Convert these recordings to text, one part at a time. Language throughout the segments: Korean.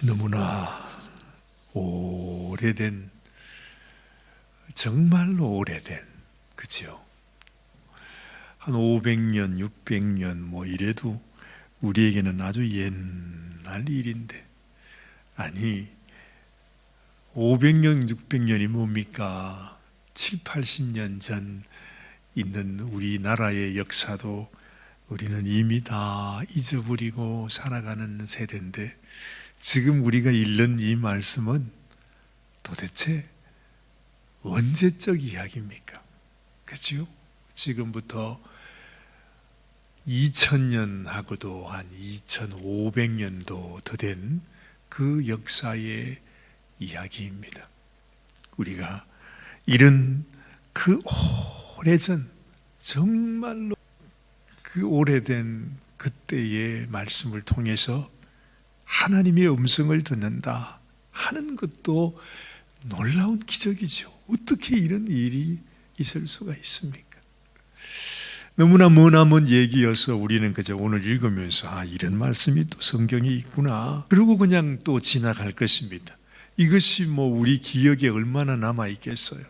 너무나 오래된, 정말로 오래된, 그죠? 한 500년, 600년 뭐 이래도 우리에게는 아주 옛날 일인데, 아니 500년, 600년이 뭡니까? 7, 80년 전 있는 우리나라의 역사도 우리는 이미 다 잊어버리고 살아가는 세대인데, 지금 우리가 읽는 이 말씀은 도대체 언제적 이야기입니까? 그렇죠? 지금부터 2000년하고도 한 2500년도 더 된 그 역사의 이야기입니다. 우리가 이런 그 오래전, 정말로 그 오래된 그때의 말씀을 통해서 하나님의 음성을 듣는다 하는 것도 놀라운 기적이죠. 어떻게 이런 일이 있을 수가 있습니까? 너무나 머나먼 얘기여서 우리는 그저 오늘 읽으면서 이런 말씀이 또 성경에 있구나, 그리고 그냥 또 지나갈 것입니다. 이것이 뭐 우리 기억에 얼마나 남아 있겠어요.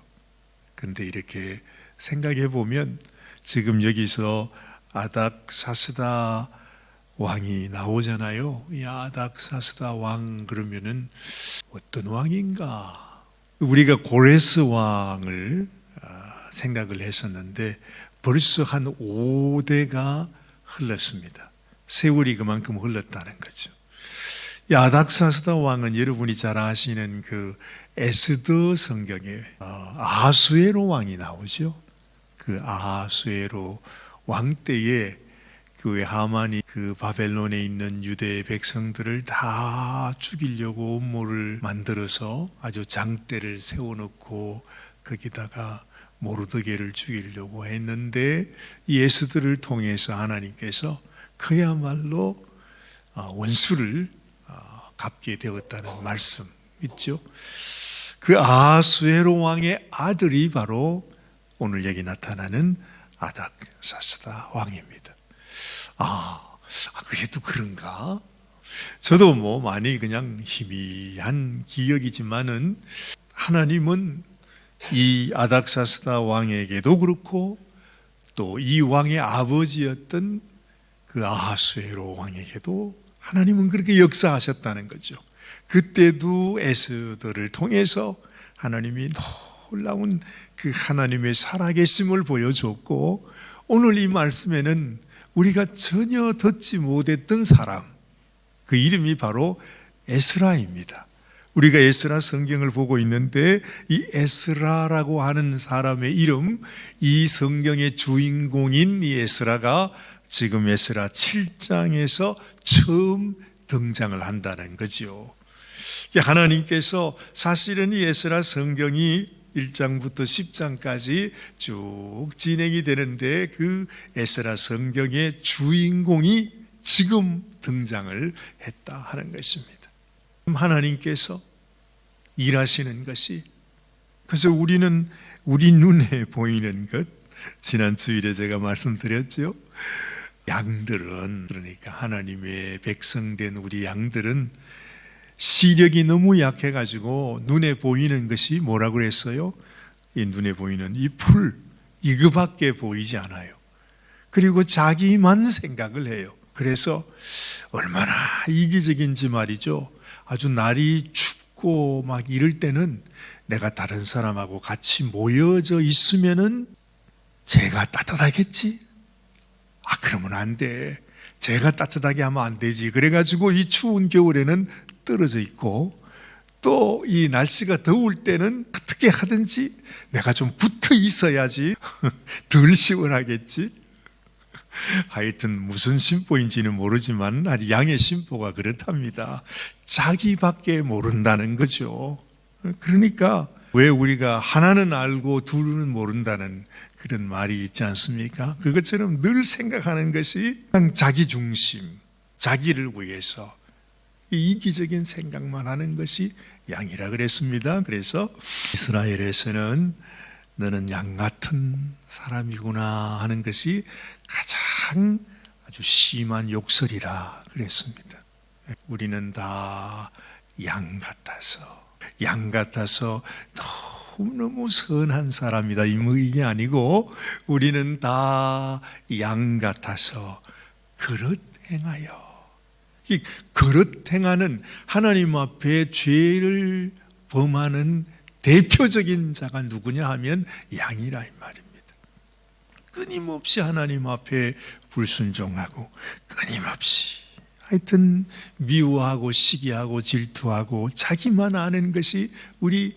근데 이렇게 생각해 보면 지금 여기서 아닥사스다 왕이 나오잖아요. 이 아닥사스다 왕 그러면은 어떤 왕인가? 우리가 고레스 왕을 생각을 했었는데 벌써 한 5대가 흘렀습니다. 세월이 그만큼 흘렀다는 거죠. 이 아닥사스다 왕은 여러분이 잘 아시는 그 에스더 성경에 아하수에로 왕이 나오죠. 그 아하수에로 왕 때에 그 하만이 그 바벨론에 있는 유대 백성들을 다 죽이려고 음모를 만들어서 아주 장대를 세워놓고 거기다가 모르드게를 죽이려고 했는데, 이 에스더를 통해서 하나님께서 그야말로 원수를 갚게 되었다는 말씀 있죠. 그 아하수에로 왕의 아들이 바로 오늘 여기 나타나는 아닥사스다 왕입니다. 그게도 그런가? 저도 뭐 많이 그냥 희미한 기억이지만은 하나님은 이 아닥사스다 왕에게도 그렇고 또 이 왕의 아버지였던 그 아하수에로 왕에게도 하나님은 그렇게 역사하셨다는 거죠. 그때도 에스더를 통해서 하나님이 놀라운 그 하나님의 살아계심을 보여줬고, 오늘 이 말씀에는 우리가 전혀 듣지 못했던 사람, 그 이름이 바로 에스라입니다. 우리가 에스라 성경을 보고 있는데 이 에스라라고 하는 사람의 이름, 이 성경의 주인공인 이 에스라가 지금 에스라 7장에서 처음 등장을 한다는 거죠. 하나님께서 사실은 이 에스라 성경이 1장부터 10장까지 쭉 진행이 되는데 그 에스라 성경의 주인공이 지금 등장을 했다 하는 것입니다. 하나님께서 일하시는 것이, 그래서 우리는 우리 눈에 보이는 것, 지난 주일에 제가 말씀드렸죠. 양들은, 그러니까 하나님의 백성된 우리 양들은 시력이 너무 약해가지고 눈에 보이는 것이 뭐라고 그랬어요? 이 눈에 보이는 이 풀, 이거밖에 보이지 않아요. 그리고 자기만 생각을 해요. 그래서 얼마나 이기적인지 말이죠. 아주 날이 춥고 막 이럴 때는 내가 다른 사람하고 같이 모여져 있으면은 제가 따뜻하겠지? 그러면 안 돼. 제가 따뜻하게 하면 안 되지. 그래가지고 이 추운 겨울에는 떨어져 있고, 또 이 날씨가 더울 때는 어떻게 하든지 내가 좀 붙어 있어야지 덜 시원하겠지. 하여튼 무슨 심보인지는 모르지만 양의 심보가 그렇답니다. 자기밖에 모른다는 거죠. 그러니까 왜 우리가 하나는 알고 둘은 모른다는 그런 말이 있지 않습니까? 그것처럼 늘 생각하는 것이 그냥 자기 중심, 자기를 위해서 이기적인 생각만 하는 것이 양이라 그랬습니다. 그래서 이스라엘에서는 너는 양 같은 사람이구나 하는 것이 가장 아주 심한 욕설이라 그랬습니다. 우리는 다 양 같아서 너무너무 선한 사람이다. 이게 아니고 우리는 다 양 같아서 그릇 행하여. 이 그릇 행하는 하나님 앞에 죄를 범하는 대표적인 자가 누구냐 하면 양이라 이 말입니다. 끊임없이 하나님 앞에 불순종하고 끊임없이 하여튼 미워하고 시기하고 질투하고 자기만 아는 것이 우리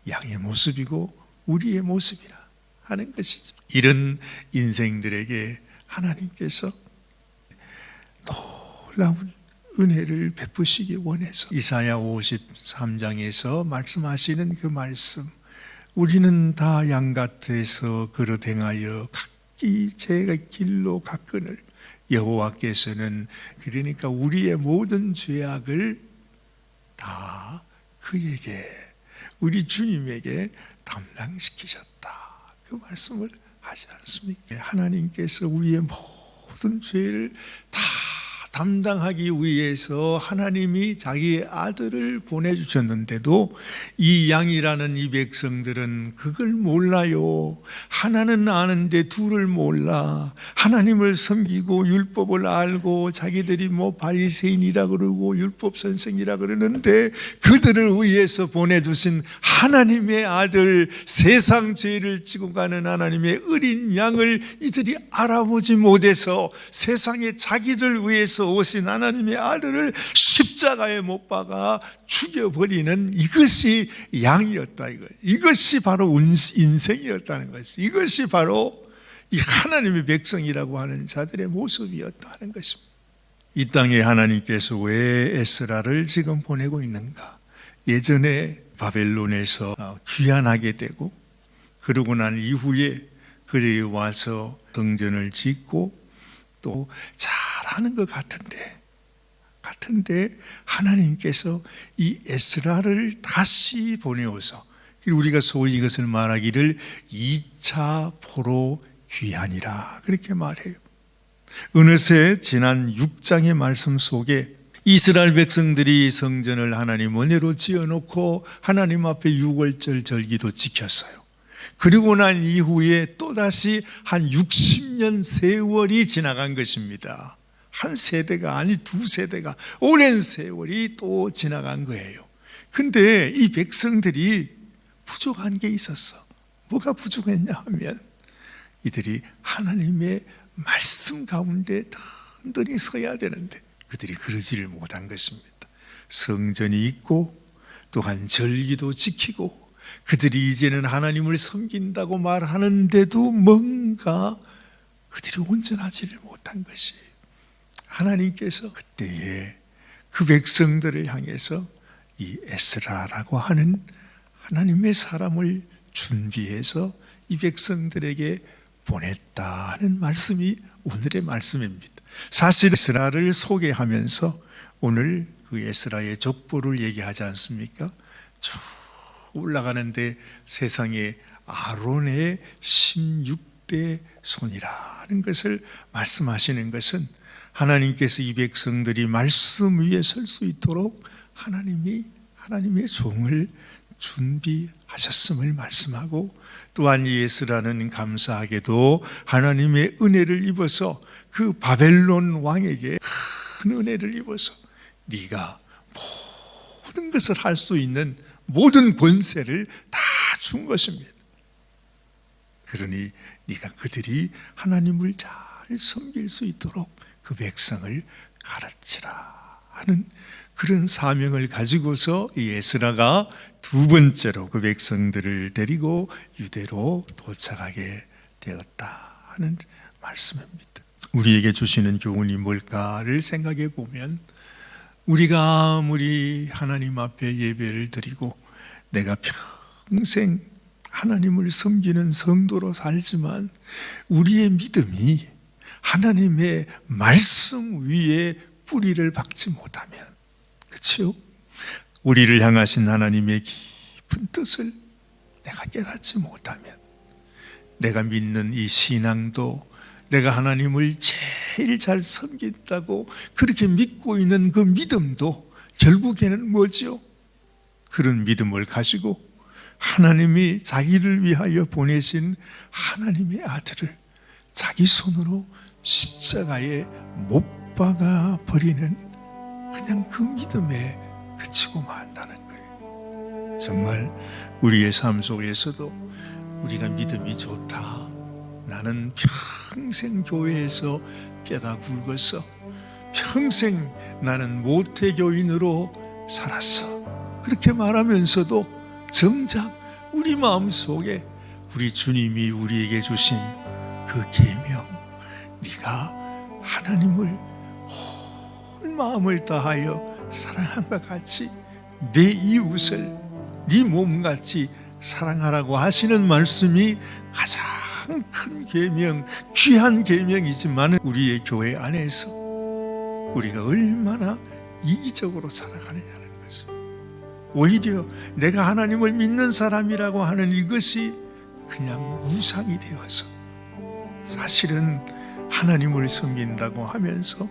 양의 모습이고 우리의 모습이라 하는 것이죠. 이런 인생들에게 하나님께서 놀라운 은혜를 베푸시기 원해서 이사야 53장에서 말씀하시는 그 말씀, 우리는 다 양 같아서 그릇 행하여 각기 제 길로 갔거늘. 여호와께서는 그러니까 우리의 모든 죄악을 다 그에게, 우리 주님에게 담당시키셨다. 그 말씀을 하지 않습니까? 하나님께서 우리의 모든 죄를 다 담당하기 위해서 하나님이 자기의 아들을 보내주셨는데도 이 양이라는 이 백성들은 그걸 몰라요. 하나는 아는데 둘을 몰라. 하나님을 섬기고 율법을 알고 자기들이 바리새인이라 그러고 율법 선생이라 그러는데 그들을 위해서 보내주신 하나님의 아들, 세상 죄를 지고 가는 하나님의 어린 양을 이들이 알아보지 못해서 세상에 자기를 위해서 오신 하나님의 아들을 십자가에 못 박아 죽여버리는 이것이 양이었다. 이것이 바로 인생이었다는 것이, 이것이 바로 이 하나님의 백성이라고 하는 자들의 모습이었다 하는 것입니다. 이 땅에 하나님께서 왜 에스라를 지금 보내고 있는가? 예전에 바벨론에서 귀환하게 되고 그러고 난 이후에 그들이 와서 성전을 짓고 또 잘하는 것 같은데 하나님께서 이 에스라를 다시 보내어서 우리가 소위 이것을 말하기를 2차 포로 귀환이라 그렇게 말해요. 어느새 지난 6장의 말씀 속에 이스라엘 백성들이 성전을 하나님 은혜로 지어놓고 하나님 앞에 유월절 절기도 지켰어요. 그리고 난 이후에 또다시 한 60년 세월이 지나간 것입니다. 한 세대가 아니 두 세대가, 오랜 세월이 또 지나간 거예요. 근데 이 백성들이 부족한 게 있었어. 뭐가 부족했냐 하면 이들이 하나님의 말씀 가운데 든든히 서야 되는데 그들이 그러지를 못한 것입니다. 성전이 있고 또한 절기도 지키고 그들이 이제는 하나님을 섬긴다고 말하는데도 뭔가 그들이 온전하지를 못한 것이, 하나님께서 그때에 그 백성들을 향해서 이 에스라라고 하는 하나님의 사람을 준비해서 이 백성들에게 보냈다는 말씀이 오늘의 말씀입니다. 사실 에스라를 소개하면서 오늘 그 에스라의 족보를 얘기하지 않습니까? 쭉 올라가는데 세상에 아론의 16대 손이라는 것을 말씀하시는 것은 하나님께서 이 백성들이 말씀 위에 설 수 있도록 하나님의 종을 준비하셨음을 말씀하고, 또한 이 에스라는 감사하게도 하나님의 은혜를 입어서 그 바벨론 왕에게 큰 은혜를 입어서 네가 모든 것을 할 수 있는 모든 권세를 다 준 것입니다. 그러니 네가 그들이 하나님을 잘 섬길 수 있도록 그 백성을 가르치라 하는 그런 사명을 가지고서 이 에스라가 두 번째로 그 백성들을 데리고 유대로 도착하게 되었다 하는 말씀입니다. 우리에게 주시는 교훈이 뭘까를 생각해 보면, 우리가 아무리 하나님 앞에 예배를 드리고 내가 평생 하나님을 섬기는 성도로 살지만 우리의 믿음이 하나님의 말씀 위에 뿌리를 박지 못하면, 그렇죠? 우리를 향하신 하나님의 깊은 뜻을 내가 깨닫지 못하면, 내가 믿는 이 신앙도 내가 하나님을 제일 잘 섬긴다고 그렇게 믿고 있는 그 믿음도 결국에는 뭐죠? 그런 믿음을 가지고 하나님이 자기를 위하여 보내신 하나님의 아들을 자기 손으로 십자가에 못 박아 버리는 그냥 그 믿음에 그치고 만다는 거예요. 정말 우리의 삶 속에서도 우리가 믿음이 좋다, 나는 평생 교회에서 뼈가 굵어서 평생 나는 모태교인으로 살았어, 그렇게 말하면서도 정작 우리 마음속에 우리 주님이 우리에게 주신 그 계명, 네가 하나님을 온 마음을 다하여 사랑함과 같이 내 이웃을 네 몸같이 사랑하라고 하시는 말씀이 가장 큰 계명, 귀한 계명이지만 우리의 교회 안에서 우리가 얼마나 이기적으로 살아가느냐는 것이, 오히려 내가 하나님을 믿는 사람이라고 하는 이것이 그냥 우상이 되어서 사실은 하나님을 섬긴다고 하면서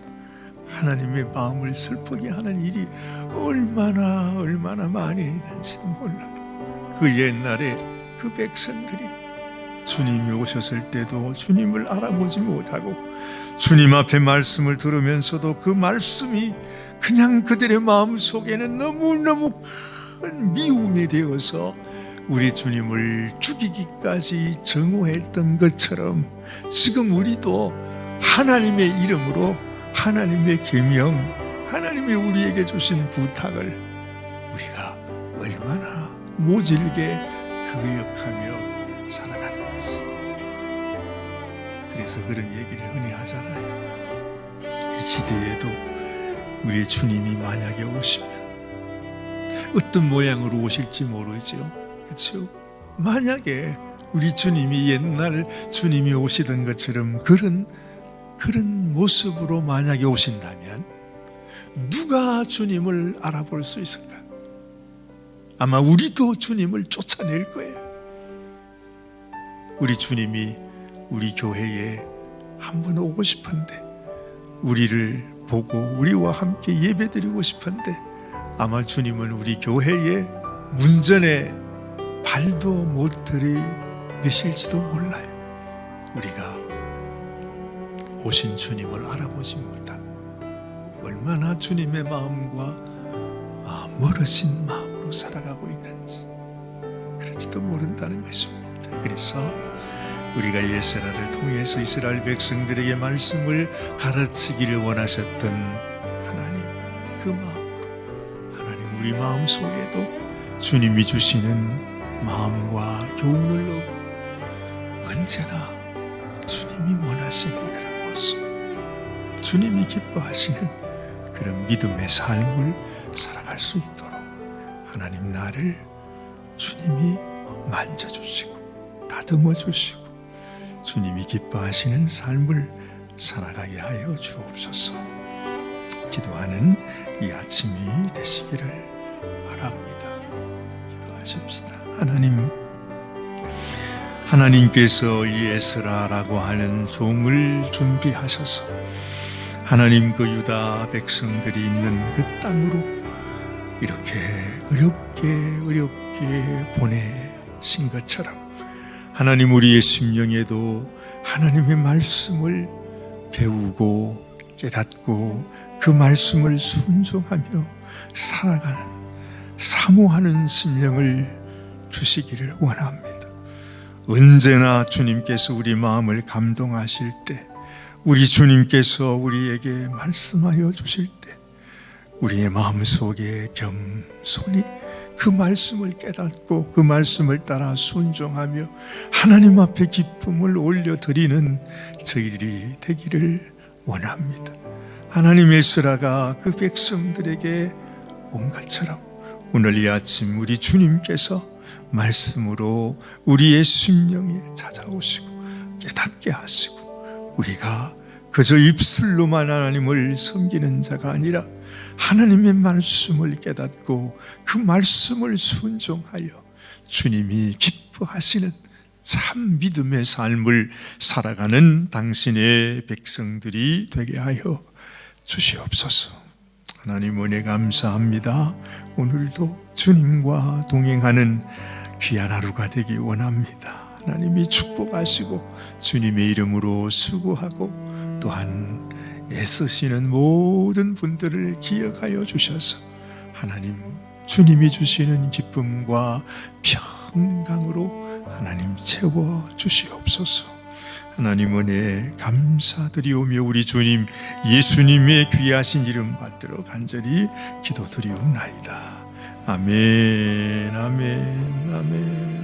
하나님의 마음을 슬프게 하는 일이 얼마나 많이 있는지도 몰라요. 그 옛날에 그 백성들이 주님이 오셨을 때도 주님을 알아보지 못하고 주님 앞에 말씀을 들으면서도 그 말씀이 그냥 그들의 마음속에는 너무너무 큰 미움이 되어서 우리 주님을 죽이기까지 정오했던 것처럼 지금 우리도 하나님의 이름으로 하나님의 계명, 하나님이 우리에게 주신 부탁을 우리가 얼마나 모질게 거역하며 살아가는지. 그래서 그런 얘기를 흔히 하잖아요. 이 시대에도 우리 주님이 만약에 오시면 어떤 모양으로 오실지 모르죠. 그렇죠? 만약에 우리 주님이 옛날 주님이 오시던 것처럼 그런 모습으로 만약에 오신다면 누가 주님을 알아볼 수 있을까? 아마 우리도 주님을 쫓아낼 거예요. 우리 주님이 우리 교회에 한번 오고 싶은데, 우리를 보고 우리와 함께 예배드리고 싶은데 아마 주님은 우리 교회에 문전에 발도 못 들이미실지도 몰라요. 우리가 오신 주님을 알아보지 못하고 얼마나 주님의 마음과 멀어진 마음으로 살아가고 있는지 그럴지도 모른다는 것입니다. 그래서 우리가 예세라를 통해서 이스라엘 백성들에게 말씀을 가르치기를 원하셨던 하나님, 그 마음으로 하나님 우리 마음속에도 주님이 주시는 마음과 교훈을 얻고 언제나 주님이 원하시는 그런 모습, 주님이 기뻐하시는 그런 믿음의 삶을 살아갈 수 있도록 하나님 나를 주님이 만져주시고 다듬어 주시고 주님이 기뻐하시는 삶을 살아가게 하여 주옵소서. 기도하는 이 아침이 되시기를 바랍니다. 기도하십시다. 하나님께서 이 에스라라고 하는 종을 준비하셔서 하나님 그 유다 백성들이 있는 그 땅으로 이렇게 어렵게 보내신 것처럼 하나님 우리의 심령에도 하나님의 말씀을 배우고 깨닫고 그 말씀을 순종하며 살아가는 사모하는 심령을 주시기를 원합니다. 언제나 주님께서 우리 마음을 감동하실 때, 우리 주님께서 우리에게 말씀하여 주실 때 우리의 마음속에 겸손히 그 말씀을 깨닫고 그 말씀을 따라 순종하며 하나님 앞에 기쁨을 올려드리는 저희들이 되기를 원합니다. 하나님의 에스라가 그 백성들에게 온 것처럼 오늘 이 아침 우리 주님께서 말씀으로 우리의 심령에 찾아오시고 깨닫게 하시고 우리가 그저 입술로만 하나님을 섬기는 자가 아니라 하나님의 말씀을 깨닫고 그 말씀을 순종하여 주님이 기뻐하시는 참 믿음의 삶을 살아가는 당신의 백성들이 되게 하여 주시옵소서. 하나님 은혜 감사합니다. 오늘도 주님과 동행하는 귀한 하루가 되기 원합니다. 하나님이 축복하시고 주님의 이름으로 수고하고 또한 애쓰시는 모든 분들을 기억하여 주셔서 하나님 주님이 주시는 기쁨과 평강으로 하나님 채워 주시옵소서. 하나님 은혜 감사드리오며 우리 주님 예수님의 귀하신 이름 받들어 간절히 기도드리옵나이다. 아멘, 아멘, 아멘.